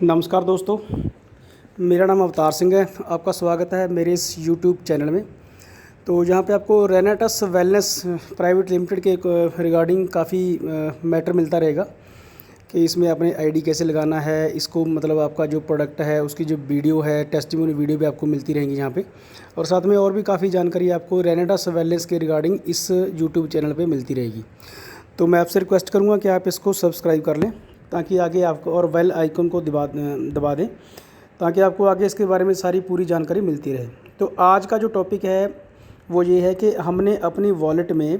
नमस्कार दोस्तों, मेरा नाम अवतार सिंह है। आपका स्वागत है मेरे इस यूट्यूब चैनल में। तो जहाँ पे आपको रेनेटस वेलनेस प्राइवेट लिमिटेड के रिगार्डिंग काफ़ी मैटर मिलता रहेगा कि इसमें अपने आईडी कैसे लगाना है, इसको मतलब आपका जो प्रोडक्ट है उसकी जो वीडियो है, टेस्टिमोनी वीडियो भी आपको मिलती रहेंगी यहाँ पे। और साथ में और भी काफ़ी जानकारी आपको रेनेटस वेलनेस के रिगार्डिंग इस यूट्यूब चैनल पर मिलती रहेगी। तो मैं आपसे रिक्वेस्ट करूँगा कि आप इसको सब्सक्राइब कर लें ताकि आगे आपको, और बेल आइकन को दबा दें ताकि आपको आगे इसके बारे में सारी पूरी जानकारी मिलती रहे। तो आज का जो टॉपिक है वो ये है कि हमने अपनी वॉलेट में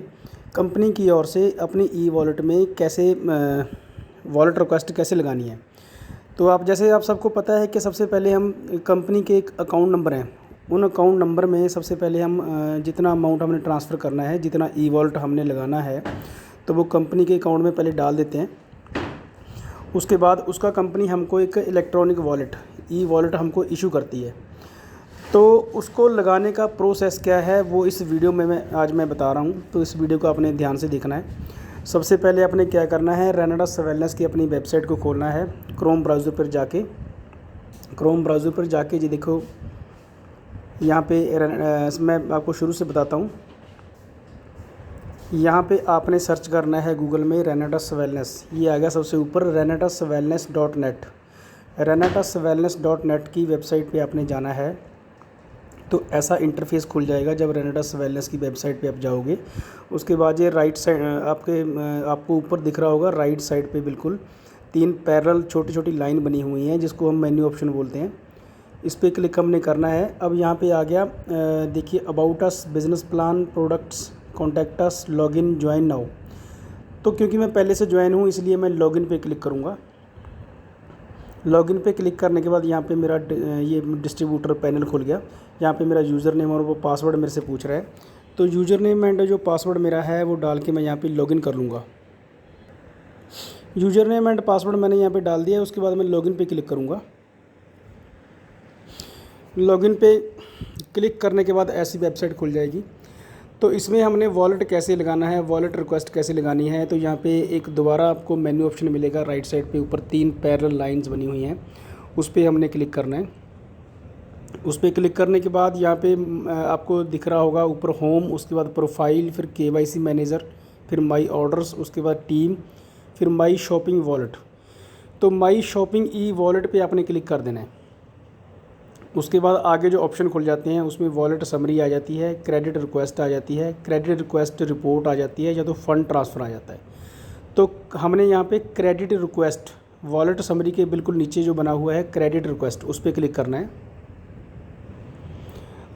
कंपनी की ओर से अपनी ई वॉलेट में कैसे वॉलेट रिक्वेस्ट कैसे लगानी है। तो आप जैसे आप सबको पता है कि सबसे पहले हम कंपनी के एक अकाउंट नंबर हैं, उन अकाउंट नंबर में सबसे पहले हम जितना अमाउंट हमने ट्रांसफ़र करना है, जितना ई वॉलेट हमने लगाना है, तो वो कंपनी के अकाउंट में पहले डाल देते हैं। उसके बाद उसका कंपनी हमको एक इलेक्ट्रॉनिक वॉलेट ई वॉलेट हमको इशू करती है। तो उसको लगाने का प्रोसेस क्या है वो इस वीडियो में मैं बता रहा हूँ। तो इस वीडियो को आपने ध्यान से देखना है। सबसे पहले आपने क्या करना है, रेनेटस वेलनेस की अपनी वेबसाइट को खोलना है। क्रोम ब्राउज़र पर जाके जी देखो यहाँ पे मैं आपको शुरू से बताता हूँ। यहाँ पे आपने सर्च करना है गूगल में रेनेटस वेलनेस, ये आ गया सबसे ऊपर renetuswellness.net। renetuswellness.net की वेबसाइट पे आपने जाना है। तो ऐसा इंटरफेस खुल जाएगा जब रेनेटस वेलनेस की वेबसाइट पे आप जाओगे। उसके बाद ये राइट साइड आपको ऊपर दिख रहा होगा, राइट साइड पे बिल्कुल 3 पैरेलल छोटी छोटी लाइन बनी हुई हैं जिसको हम मेन्यू ऑप्शन बोलते हैं। इस पर क्लिक हमने करना है। अब यहाँ पे आ गया, देखिए about us, business plan, products, contact us, login, join now. तो क्योंकि मैं पहले से ज्वाइन हूँ इसलिए मैं लॉगिन पे क्लिक करूँगा। लॉगिन पे क्लिक करने के बाद यहाँ पे मेरा ये डिस्ट्रीब्यूटर पैनल खुल गया। यहाँ पे मेरा यूज़र नेम और वो पासवर्ड मेरे से पूछ रहा है। तो यूज़र नेम एंड जो पासवर्ड मेरा है वो डाल के मैं यहाँ पे लॉगिन कर लूँगा। यूज़र नेम एंड पासवर्ड मैंने यहाँ पे डाल दिया। उसके बाद मैं लॉगिन पे क्लिक करूँगा। लॉगिन पे क्लिक करने के बाद ऐसी वेबसाइट खुल जाएगी। तो इसमें हमने वॉलेट कैसे लगाना है, वॉलेट रिक्वेस्ट कैसे लगानी है, तो यहाँ पे एक दोबारा आपको मेन्यू ऑप्शन मिलेगा राइट साइड पे ऊपर 3 पैरेलल लाइंस बनी हुई हैं, उस पर हमने क्लिक करना है। उस पर क्लिक करने के बाद यहाँ पे आपको दिख रहा होगा ऊपर होम, उसके बाद प्रोफाइल, फिर KYC मैनेजर, फिर माई ऑर्डर्स, उसके बाद टीम, फिर माई शॉपिंग वॉलेट। तो माई शॉपिंग ई वॉलेट पर आपने क्लिक कर देना है। उसके बाद आगे जो ऑप्शन खुल जाते हैं उसमें वॉलेट समरी आ जाती है, क्रेडिट रिक्वेस्ट आ जाती है, क्रेडिट रिक्वेस्ट रिपोर्ट आ जाती है, या तो फंड ट्रांसफ़र आ जाता है। तो हमने यहाँ पे क्रेडिट रिक्वेस्ट, वॉलेट समरी के बिल्कुल नीचे जो बना हुआ है क्रेडिट रिक्वेस्ट, उस पर क्लिक करना है।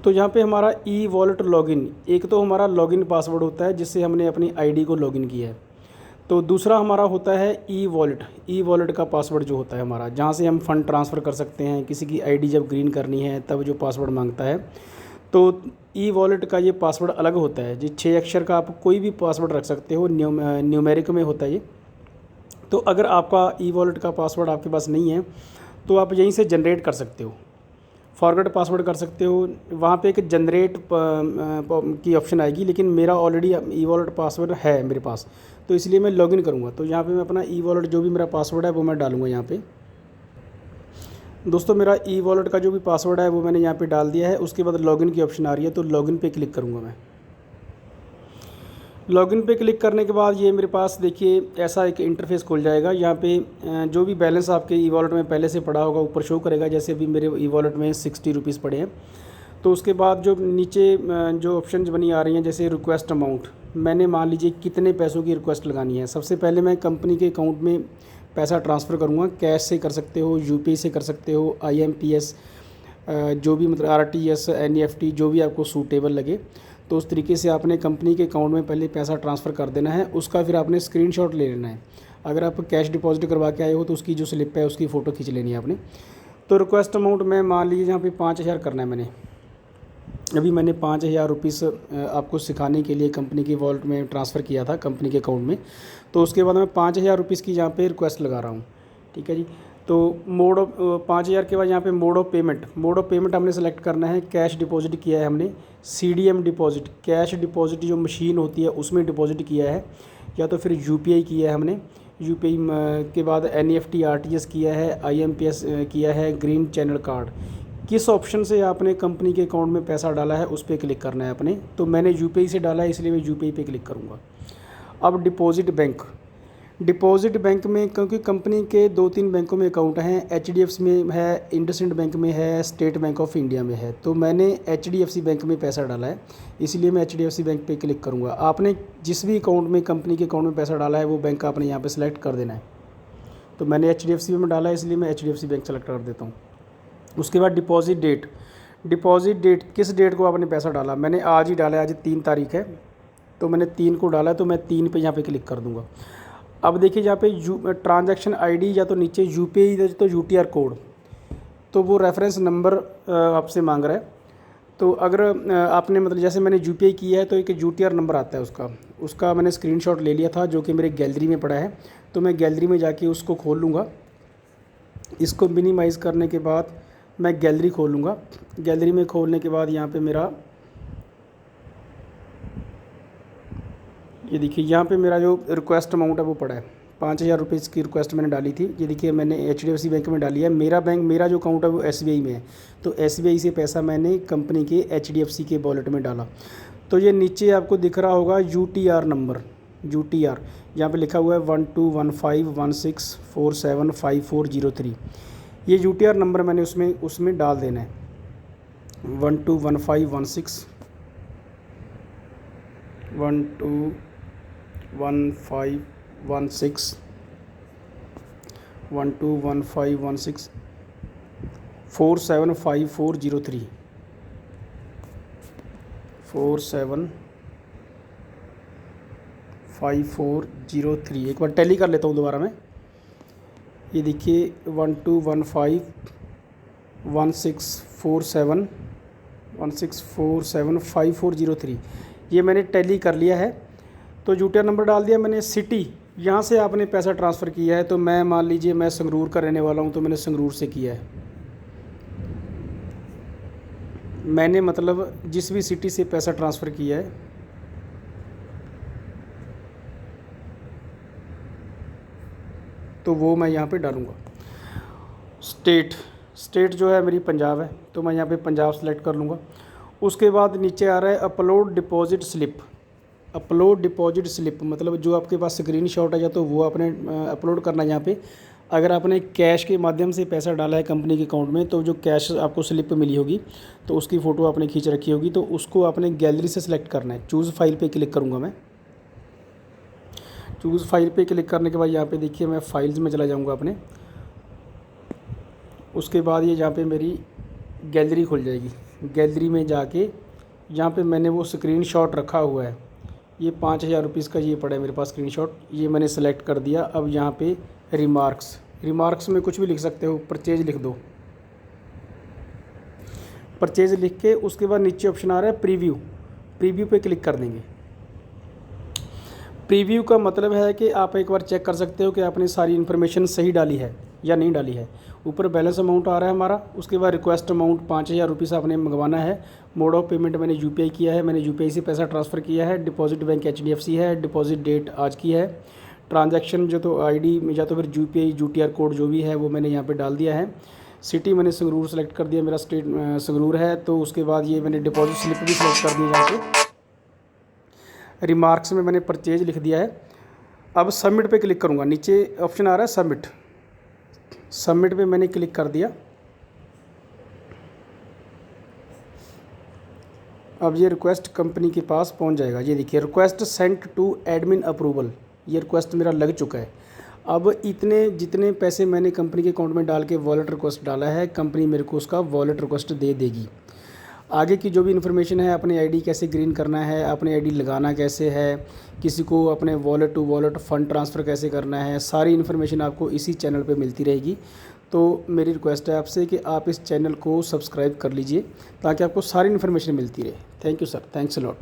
तो यहाँ पे हमारा ई वॉलेट लॉगिन, एक तो हमारा लॉगिन पासवर्ड होता है जिससे हमने अपनी आईडी को लॉगिन किया है। तो दूसरा हमारा होता है ई वॉलेट का पासवर्ड जो होता है हमारा, जहाँ से हम फ़ंड ट्रांसफ़र कर सकते हैं। किसी की आईडी जब ग्रीन करनी है तब जो पासवर्ड मांगता है, तो ई वॉलेट का ये पासवर्ड अलग होता है जी। 6 अक्षर का आप कोई भी पासवर्ड रख सकते हो, न्यूमेरिक में होता है ये। तो अगर आपका ई वॉलेट का पासवर्ड आपके पास नहीं है तो आप यहीं से जनरेट कर सकते हो, फॉरगेट पासवर्ड कर सकते हो। वहाँ पे एक जनरेट की ऑप्शन आएगी, लेकिन मेरा ऑलरेडी ई वॉलेट पासवर्ड है मेरे पास, तो इसलिए मैं लॉगिन करूँगा। तो यहाँ पे मैं अपना ई वॉलेट जो भी मेरा पासवर्ड है वो मैं डालूँगा यहाँ पे। दोस्तों मेरा ई वॉलेट का जो भी पासवर्ड है वो मैंने यहाँ पे डाल दिया है। उसके बाद लॉगिन की ऑप्शन आ रही है, तो लॉगिन पे क्लिक करूँगा मैं। लॉगिन पे क्लिक करने के बाद ये मेरे पास देखिए ऐसा एक इंटरफेस खुल जाएगा। यहाँ पे जो भी बैलेंस आपके ई वॉलेट में पहले से पड़ा होगा ऊपर शो करेगा। जैसे अभी मेरे ई वॉलेट में 60 रुपीज़ पड़े हैं। तो उसके बाद जो नीचे जो ऑप्शंस बनी आ रही हैं, जैसे रिक्वेस्ट अमाउंट, मैंने मान लीजिए कितने पैसों की रिक्वेस्ट लगानी है। सबसे पहले मैं कंपनी के अकाउंट में पैसा ट्रांसफ़र करूँगा। कैश से कर सकते हो, UPI से कर सकते हो, IMPS, जो भी मतलब RTS, NEFT, जो भी आपको सूटेबल लगे। तो उस तरीके से आपने कंपनी के अकाउंट में पहले पैसा ट्रांसफ़र कर देना है। उसका फिर आपने स्क्रीनशॉट ले लेना है। अगर आप कैश डिपॉजिट करवा के आए हो तो उसकी जो स्लिप है उसकी फ़ोटो खींच लेनी है आपने। तो रिक्वेस्ट अमाउंट मैं मान लीजिए यहाँ पे 5000 करना है। मैंने 5000 रुपीज़ आपको सिखाने के लिए कंपनी की वॉलेट में ट्रांसफ़र किया था कंपनी के अकाउंट में। तो उसके बाद मैं 5000 रुपीज़ की यहाँ पे रिक्वेस्ट लगा रहा हूँ। ठीक है जी। तो मोड ऑफ 5000 के बाद यहाँ पे मोड ऑफ पेमेंट हमने सेलेक्ट करना है। कैश डिपॉजिट किया है हमने, CDM डिपॉजिट, कैश डिपॉजिट जो मशीन होती है उसमें डिपॉजिट किया है, या तो फिर UPI किया है हमने, यूपीआई के बाद एनईएफटी आरटीजीएस किया है, आईएमपीएस किया है, ग्रीन चैनल कार्ड, किस ऑप्शन से आपने कंपनी के अकाउंट में पैसा डाला है उस पर क्लिक करना है अपने। तो मैंने यूपीआई से डाला है इसलिए मैं यूपीआई पे क्लिक करूँगा। अब डिपॉजिट बैंक में, क्योंकि कंपनी के 2-3 बैंकों में अकाउंट हैं, एचडीएफसी में है, इंडसइंड बैंक में है, स्टेट बैंक ऑफ इंडिया में है, तो मैंने एचडीएफसी बैंक में पैसा डाला है इसलिए मैं एचडीएफसी बैंक पे क्लिक करूँगा। आपने जिस भी अकाउंट में, कंपनी के अकाउंट में पैसा डाला है वो बैंक आपने यहाँ पे सेलेक्ट कर देना है। तो मैंने एचडीएफसी में डाला है इसलिए मैं एचडीएफसी बैंक सेलेक्ट कर देता हूँ। उसके बाद डिपॉजिट डेट, किस डेट को आपने पैसा डाला, मैंने आज ही डाला है, आज 3 तारीख है, तो मैंने 3 को डाला है, तो मैं 3 पे यहाँ पे क्लिक कर दूँगा। अब देखिए यहाँ पे ट्रांजैक्शन आईडी या तो नीचे यूपीआई या तो यूटीआर कोड, तो वो रेफरेंस नंबर आपसे मांग रहा है। तो अगर आपने मतलब जैसे मैंने यूपीआई किया है तो एक यूटीआर नंबर आता है उसका मैंने स्क्रीनशॉट ले लिया था जो कि मेरे गैलरी में पड़ा है। तो मैं गैलरी में जाके उसको खोल लूँगा। इसको मिनिमाइज़ करने के बाद मैं गैलरी खोल लूँगा। गैलरी में खोलने के बाद यहाँ पे मेरा ये देखिए यहाँ पे मेरा जो रिक्वेस्ट अमाउंट है वो पड़ा है, 5,000 रुपये की रिक्वेस्ट मैंने डाली थी। ये देखिए मैंने एचडीएफसी बैंक में डाली है। मेरा जो अकाउंट है वो एसबीआई में है, तो एसबीआई से पैसा मैंने कंपनी के एचडीएफसी के वॉलेट में डाला। तो ये नीचे आपको दिख रहा होगा यूटीआर नंबर, यूटीआर यहाँ पे लिखा हुआ है 121516475403। ये यूटीआर नंबर मैंने उसमें डाल देना है, 475403 475403। एक बार टैली कर लेता हूँ दोबारा मैं। ये देखिए 121516475403 ये मैंने टैली कर लिया है। तो यूटीआर नंबर डाल दिया मैंने। सिटी, यहाँ से आपने पैसा ट्रांसफ़र किया है, तो मैं मान लीजिए मैं संगरूर का रहने वाला हूँ, तो मैंने संगरूर से किया है। मैंने मतलब जिस भी सिटी से पैसा ट्रांसफ़र किया है, तो वो मैं यहाँ पे डालूँगा। स्टेट जो है मेरी पंजाब है, तो मैं यहाँ पे पंजाब सेलेक्ट कर लूँगा। उसके बाद नीचे आ रहा है अपलोड डिपॉजिट स्लिप, मतलब जो आपके पास स्क्रीनशॉट है या तो वो आपने अपलोड करना है यहाँ पे। अगर आपने कैश के माध्यम से पैसा डाला है कंपनी के अकाउंट में, तो जो कैश आपको स्लिप मिली होगी तो उसकी फ़ोटो आपने खींच रखी होगी, तो उसको आपने गैलरी से सिलेक्ट करना है। चूज़ फाइल पे क्लिक करूँगा मैं। चूज़ फाइल पे क्लिक करने के बाद यहाँ पे देखिए मैं फाइल्स में चला जाऊँगा अपने। उसके बाद ये यहाँ पे मेरी गैलरी खुल जाएगी। गैलरी में जाके यहाँ पे मैंने वो स्क्रीनशॉट रखा हुआ है, ये 5,000 रुपीज़ का ये पड़ा है मेरे पास स्क्रीनशॉट, ये मैंने सेलेक्ट कर दिया। अब यहाँ पे रिमार्क्स में कुछ भी लिख सकते हो, परचेज लिख दो। परचेज लिख के उसके बाद नीचे ऑप्शन आ रहा है प्रीव्यू पे क्लिक कर देंगे। प्रीव्यू का मतलब है कि आप एक बार चेक कर सकते हो कि आपने सारी इन्फॉर्मेशन सही डाली है या नहीं डाली है। ऊपर बैलेंस अमाउंट आ रहा है हमारा। उसके बाद रिक्वेस्ट अमाउंट 5,000 रुपीज़ आपने मंगवाना है। मोड ऑफ पेमेंट मैंने यूपीआई किया है, मैंने यूपीआई से पैसा ट्रांसफ़र किया है। डिपॉजिट बैंक एचडीएफसी है। डिपॉजिट डेट आज की है। ट्रांजैक्शन जो तो आईडी या तो फिर यूपीआई यूटीआर कोड जो भी है वो मैंने यहाँ पे डाल दिया है। सिटी मैंने संगरूर सेलेक्ट कर दिया, मेरा स्टेट संगरूर है। तो उसके बाद ये मैंने डिपॉजिट स्लिप भी सेलेक्ट कर दी यहाँ पे। रिमार्क्स में मैंने परचेज लिख दिया है। अब सबमिट पे क्लिक करूँगा। नीचे ऑप्शन आ रहा है सबमिट पे मैंने क्लिक कर दिया। अब ये रिक्वेस्ट कंपनी के पास पहुंच जाएगा। ये देखिए request sent to admin approval, ये रिक्वेस्ट मेरा लग चुका है। अब जितने पैसे मैंने कंपनी के अकाउंट में डाल के वॉलेट रिक्वेस्ट डाला है, कंपनी मेरे को उसका वॉलेट रिक्वेस्ट दे देगी। आगे की जो भी इन्फॉर्मेशन है, अपनी आईडी कैसे ग्रीन करना है, अपनी आईडी लगाना कैसे है, किसी को अपने wallet to wallet fund transfer कैसे करना है, सारी इन्फॉर्मेशन आपको इसी चैनल पे मिलती रहेगी। तो मेरी रिक्वेस्ट है आपसे कि आप इस चैनल को सब्सक्राइब कर लीजिए ताकि आपको सारी इन्फॉर्मेशन मिलती रहे। Thank you sir, thanks a lot.